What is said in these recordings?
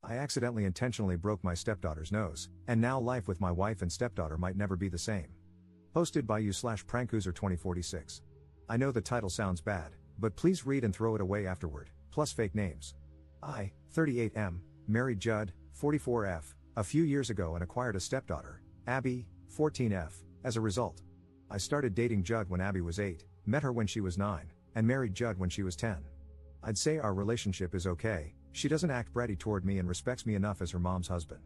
I accidentally intentionally broke my stepdaughter's nose, and now life with my wife and stepdaughter might never be the same. Posted by you/prankuser2046. I know the title sounds bad, but please read and throw it away afterward, plus fake names. I, 38M, married Judd, 44F, a few years ago and acquired a stepdaughter, Abby, 14F, as a result. I started dating Judd when Abby was 8, met her when she was 9, and married Judd when she was 10. I'd say our relationship is okay, she doesn't act bratty toward me and respects me enough as her mom's husband.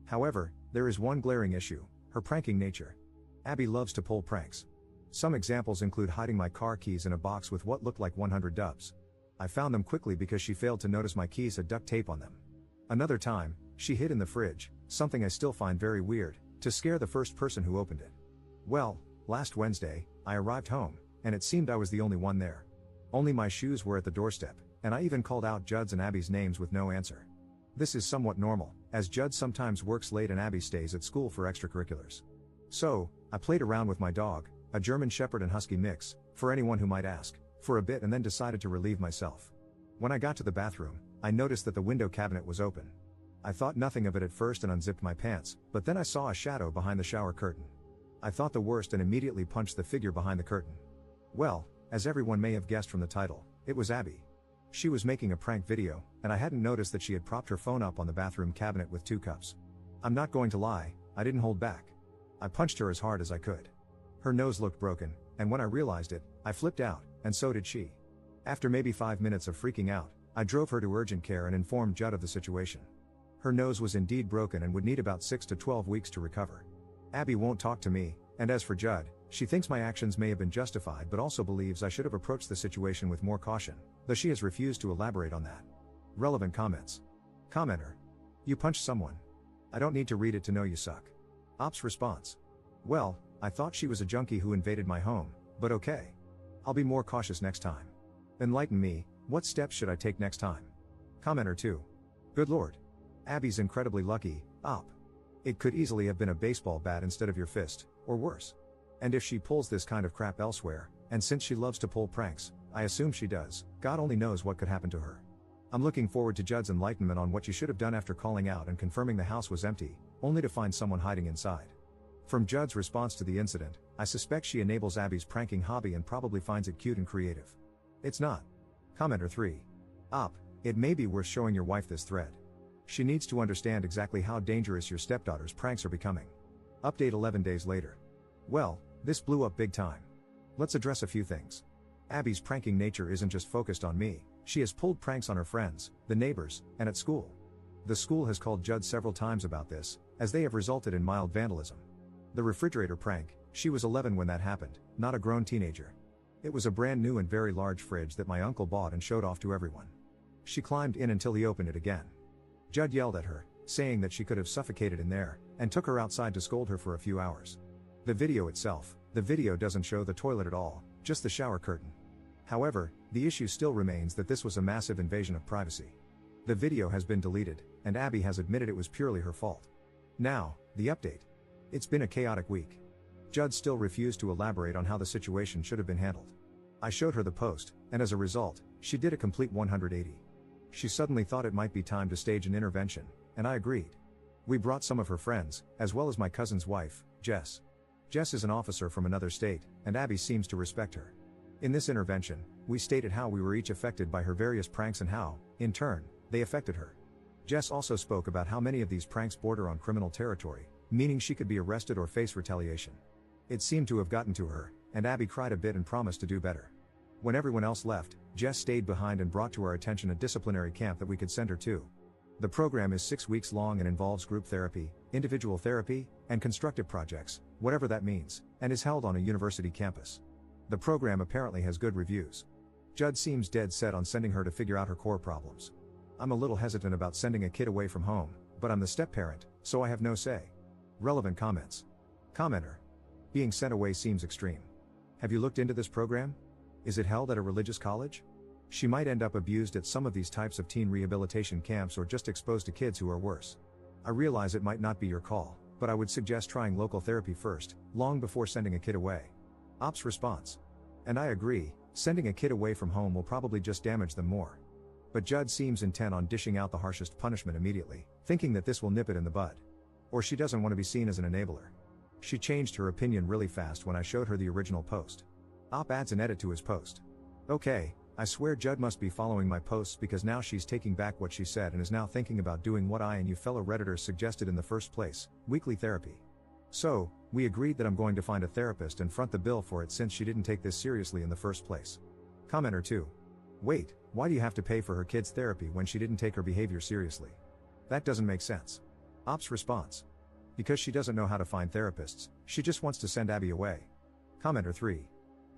However, there is one glaring issue, her pranking nature. Abby loves to pull pranks. Some examples include hiding my car keys in a box with what looked like 100 dubs. I found them quickly because she failed to notice my keys had duct tape on them. Another time, she hid in the fridge, something I still find very weird, to scare the first person who opened it. Well, last Wednesday, I arrived home, and it seemed I was the only one there. Only my shoes were at the doorstep, and I even called out Judd's and Abby's names with no answer. This is somewhat normal, as Judd sometimes works late and Abby stays at school for extracurriculars. So, I played around with my dog, a German Shepherd and Husky mix, for anyone who might ask, for a bit and then decided to relieve myself. When I got to the bathroom, I noticed that the window cabinet was open. I thought nothing of it at first and unzipped my pants, but then I saw a shadow behind the shower curtain. I thought the worst and immediately punched the figure behind the curtain. Well, as everyone may have guessed from the title, it was Abby. She was making a prank video, and I hadn't noticed that she had propped her phone up on the bathroom cabinet with 2 cups. I'm not going to lie, I didn't hold back. I punched her as hard as I could. Her nose looked broken, and when I realized it, I flipped out, and so did she. After maybe 5 minutes of freaking out, I drove her to urgent care and informed Judd of the situation. Her nose was indeed broken and would need about 6 to 12 weeks to recover. Abby won't talk to me, and as for Judd, she thinks my actions may have been justified but also believes I should have approached the situation with more caution, though she has refused to elaborate on that. Relevant comments. Commenter. You punched someone. I don't need to read it to know you suck. Ops response. Well, I thought she was a junkie who invaded my home, but okay. I'll be more cautious next time. Enlighten me, what steps should I take next time? Commenter 2. Good lord. Abby's incredibly lucky, Op. It could easily have been a baseball bat instead of your fist, or worse. And if she pulls this kind of crap elsewhere, and since she loves to pull pranks, I assume she does, God only knows what could happen to her. I'm looking forward to Judd's enlightenment on what you should have done after calling out and confirming the house was empty, only to find someone hiding inside. From Judd's response to the incident, I suspect she enables Abby's pranking hobby and probably finds it cute and creative. It's not. Commenter 3. Op, it may be worth showing your wife this thread. She needs to understand exactly how dangerous your stepdaughter's pranks are becoming. Update 11 days later. Well, this blew up big time. Let's address a few things. Abby's pranking nature isn't just focused on me, she has pulled pranks on her friends, the neighbors, and at school. The school has called Judd several times about this, as they have resulted in mild vandalism. The refrigerator prank, she was 11 when that happened, not a grown teenager. It was a brand new and very large fridge that my uncle bought and showed off to everyone. She climbed in until he opened it again. Judd yelled at her, saying that she could have suffocated in there, and took her outside to scold her for a few hours. The video doesn't show the toilet at all, just the shower curtain. However, the issue still remains that this was a massive invasion of privacy. The video has been deleted, and Abby has admitted it was purely her fault. Now, the update. It's been a chaotic week. Judd still refused to elaborate on how the situation should have been handled. I showed her the post, and as a result, she did a complete 180. She suddenly thought it might be time to stage an intervention, and I agreed. We brought some of her friends, as well as my cousin's wife, Jess. Jess is an officer from another state, and Abby seems to respect her. In this intervention, we stated how we were each affected by her various pranks and how, in turn, they affected her. Jess also spoke about how many of these pranks border on criminal territory, meaning she could be arrested or face retaliation. It seemed to have gotten to her, and Abby cried a bit and promised to do better. When everyone else left, Jess stayed behind and brought to our attention a disciplinary camp that we could send her to. The program is 6 weeks long and involves group therapy, individual therapy, and constructive projects, whatever that means, and is held on a university campus. The program apparently has good reviews. Judd seems dead set on sending her to figure out her core problems. I'm a little hesitant about sending a kid away from home, but I'm the step-parent, so I have no say. Relevant comments. Commenter. Being sent away seems extreme. Have you looked into this program? Is it held at a religious college? She might end up abused at some of these types of teen rehabilitation camps or just exposed to kids who are worse. I realize it might not be your call, but I would suggest trying local therapy first, long before sending a kid away. Ops response. And I agree, sending a kid away from home will probably just damage them more. But Judd seems intent on dishing out the harshest punishment immediately, thinking that this will nip it in the bud. Or she doesn't want to be seen as an enabler. She changed her opinion really fast when I showed her the original post. Op adds an edit to his post. Okay, I swear Judd must be following my posts because now she's taking back what she said and is now thinking about doing what I and you fellow Redditors suggested in the first place, weekly therapy. So, we agreed that I'm going to find a therapist and front the bill for it since she didn't take this seriously in the first place. Commenter 2. Wait, why do you have to pay for her kid's therapy when she didn't take her behavior seriously? That doesn't make sense. Op's response. Because she doesn't know how to find therapists, she just wants to send Abby away. Commenter 3.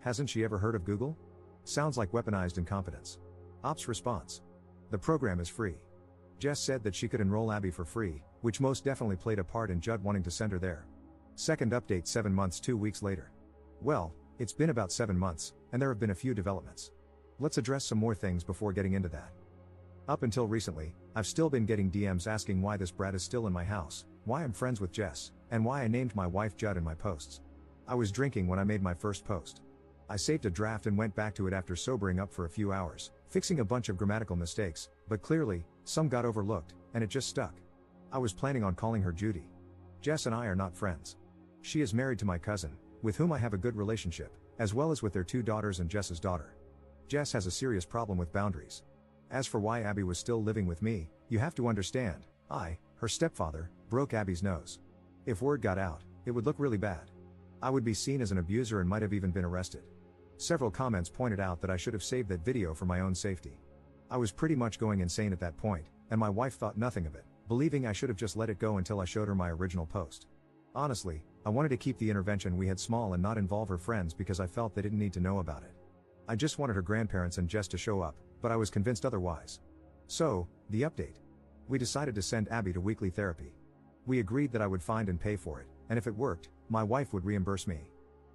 Hasn't she ever heard of Google? Sounds like weaponized incompetence. Op's response. The program is free. Jess said that she could enroll Abby for free, which most definitely played a part in Judd wanting to send her there. Second update 7 months 2 weeks later. Well, it's been about 7 months, and there have been a few developments. Let's address some more things before getting into that. Up until recently, I've still been getting DMs asking why this brat is still in my house, why I'm friends with Jess, and why I named my wife Judd in my posts. I was drinking when I made my first post. I saved a draft and went back to it after sobering up for a few hours, fixing a bunch of grammatical mistakes, but clearly, some got overlooked, and it just stuck. I was planning on calling her Judy. Jess and I are not friends. She is married to my cousin, with whom I have a good relationship, as well as with their 2 daughters and Jess's daughter. Jess has a serious problem with boundaries. As for why Abby was still living with me, you have to understand, I, her stepfather, broke Abby's nose. If word got out, it would look really bad. I would be seen as an abuser and might have even been arrested. Several comments pointed out that I should have saved that video for my own safety. I was pretty much going insane at that point, and my wife thought nothing of it, believing I should have just let it go until I showed her my original post. Honestly, I wanted to keep the intervention we had small and not involve her friends because I felt they didn't need to know about it. I just wanted her grandparents and Jess to show up, but I was convinced otherwise. So, the update. We decided to send Abby to weekly therapy. We agreed that I would find and pay for it, and if it worked, my wife would reimburse me.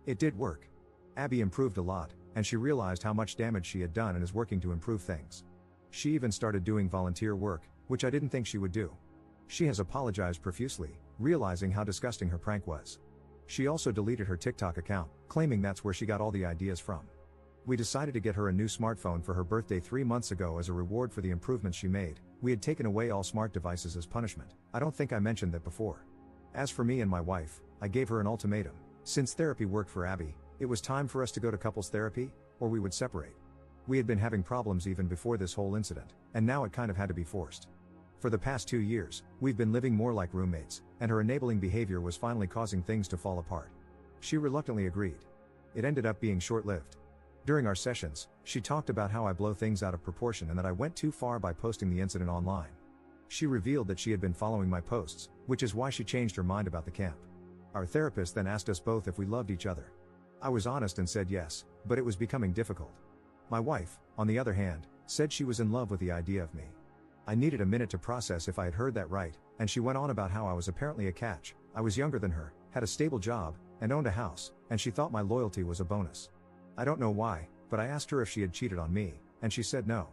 It did work. Abby improved a lot, and she realized how much damage she had done and is working to improve things. She even started doing volunteer work, which I didn't think she would do. She has apologized profusely, realizing how disgusting her prank was. She also deleted her TikTok account, claiming that's where she got all the ideas from. We decided to get her a new smartphone for her birthday 3 months ago as a reward for the improvements she made. We had taken away all smart devices as punishment. I don't think I mentioned that before. As for me and my wife, I gave her an ultimatum. Since therapy worked for Abby, it was time for us to go to couples therapy, or we would separate. We had been having problems even before this whole incident, and now it kind of had to be forced. For the past 2 years, we've been living more like roommates, and her enabling behavior was finally causing things to fall apart. She reluctantly agreed. It ended up being short-lived. During our sessions, she talked about how I blow things out of proportion and that I went too far by posting the incident online. She revealed that she had been following my posts, which is why she changed her mind about the camp. Our therapist then asked us both if we loved each other. I was honest and said yes, but it was becoming difficult. My wife, on the other hand, said she was in love with the idea of me. I needed a minute to process if I had heard that right, and she went on about how I was apparently a catch. I was younger than her, had a stable job, and owned a house, and she thought my loyalty was a bonus. I don't know why, but I asked her if she had cheated on me, and she said no.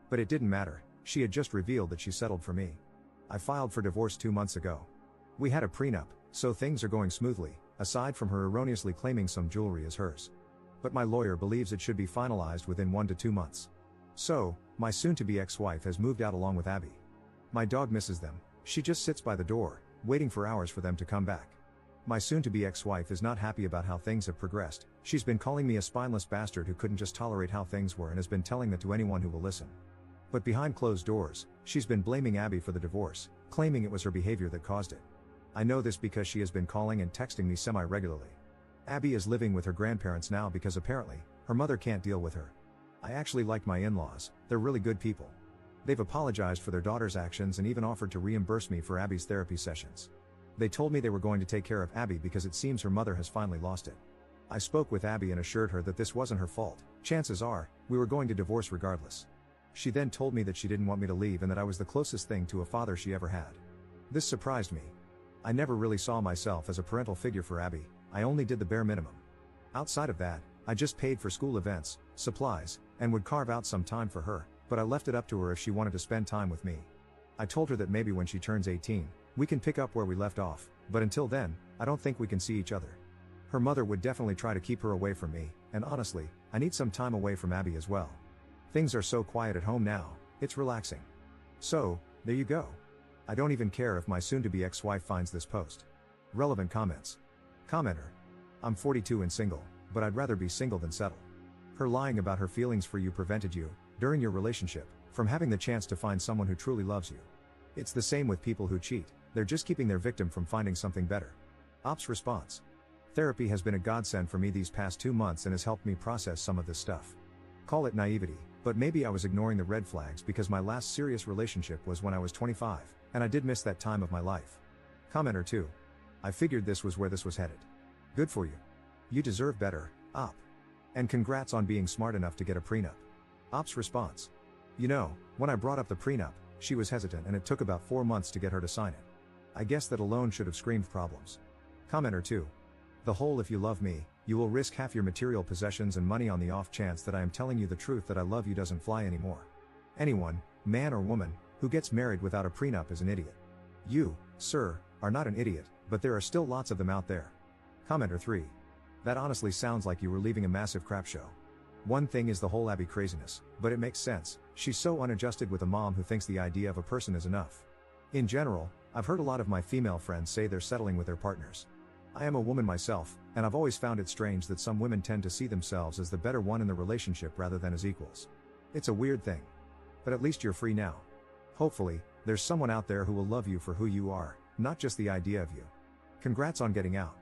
But it didn't matter, she had just revealed that she settled for me. I filed for divorce 2 months ago. We had a prenup, so things are going smoothly, aside from her erroneously claiming some jewelry as hers. But my lawyer believes it should be finalized within 1 to 2 months. So, my soon-to-be ex-wife has moved out along with Abby. My dog misses them, she just sits by the door, waiting for hours for them to come back. My soon-to-be ex-wife is not happy about how things have progressed. She's been calling me a spineless bastard who couldn't just tolerate how things were and has been telling that to anyone who will listen. But behind closed doors, she's been blaming Abby for the divorce, claiming it was her behavior that caused it. I know this because she has been calling and texting me semi-regularly. Abby is living with her grandparents now because apparently, her mother can't deal with her. I actually like my in-laws, they're really good people. They've apologized for their daughter's actions and even offered to reimburse me for Abby's therapy sessions. They told me they were going to take care of Abby because it seems her mother has finally lost it. I spoke with Abby and assured her that this wasn't her fault. Chances are, we were going to divorce regardless. She then told me that she didn't want me to leave and that I was the closest thing to a father she ever had. This surprised me. I never really saw myself as a parental figure for Abby, I only did the bare minimum. Outside of that, I just paid for school events, supplies, and would carve out some time for her, but I left it up to her if she wanted to spend time with me. I told her that maybe when she turns 18, we can pick up where we left off, but until then, I don't think we can see each other. Her mother would definitely try to keep her away from me, and honestly, I need some time away from Abby as well. Things are so quiet at home now, It's relaxing. So, there you go. I don't even care if my soon-to-be ex-wife finds this post. Relevant comments. Commenter. I'm 42 and single, but I'd rather be single than settle. Her lying about her feelings for you prevented you, during your relationship, from having the chance to find someone who truly loves you. It's the same with people who cheat, they're just keeping their victim from finding something better. Ops response. Therapy has been a godsend for me these past 2 months and has helped me process some of this stuff. Call it naivety, but maybe I was ignoring the red flags because my last serious relationship was when I was 25, and I did miss that time of my life. Commenter 2. I figured this was where this was headed. Good for you. You deserve better, Op. And congrats on being smart enough to get a prenup. Op's response. You know, when I brought up the prenup, she was hesitant and it took about 4 months to get her to sign it. I guess that alone should have screamed problems. Commenter 2. The whole if you love me, you will risk half your material possessions and money on the off chance that I am telling you the truth that I love you doesn't fly anymore. Anyone, man or woman, who gets married without a prenup is an idiot. You, sir, are not an idiot, but there are still lots of them out there. Commenter 3. That honestly sounds like you were leaving a massive crap show. One thing is the whole Abby craziness, but it makes sense. She's so unadjusted with a mom who thinks the idea of a person is enough. In general, I've heard a lot of my female friends say they're settling with their partners. I am a woman myself, and I've always found it strange that some women tend to see themselves as the better one in the relationship rather than as equals. It's a weird thing. But at least you're free now. Hopefully, there's someone out there who will love you for who you are, not just the idea of you. Congrats on getting out.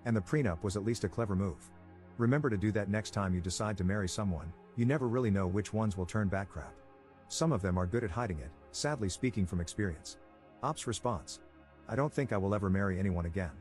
And the prenup was at least a clever move. Remember to do that next time you decide to marry someone. You never really know which ones will turn back crap. Some of them are good at hiding it, sadly speaking from experience. Op's response. I don't think I will ever marry anyone again.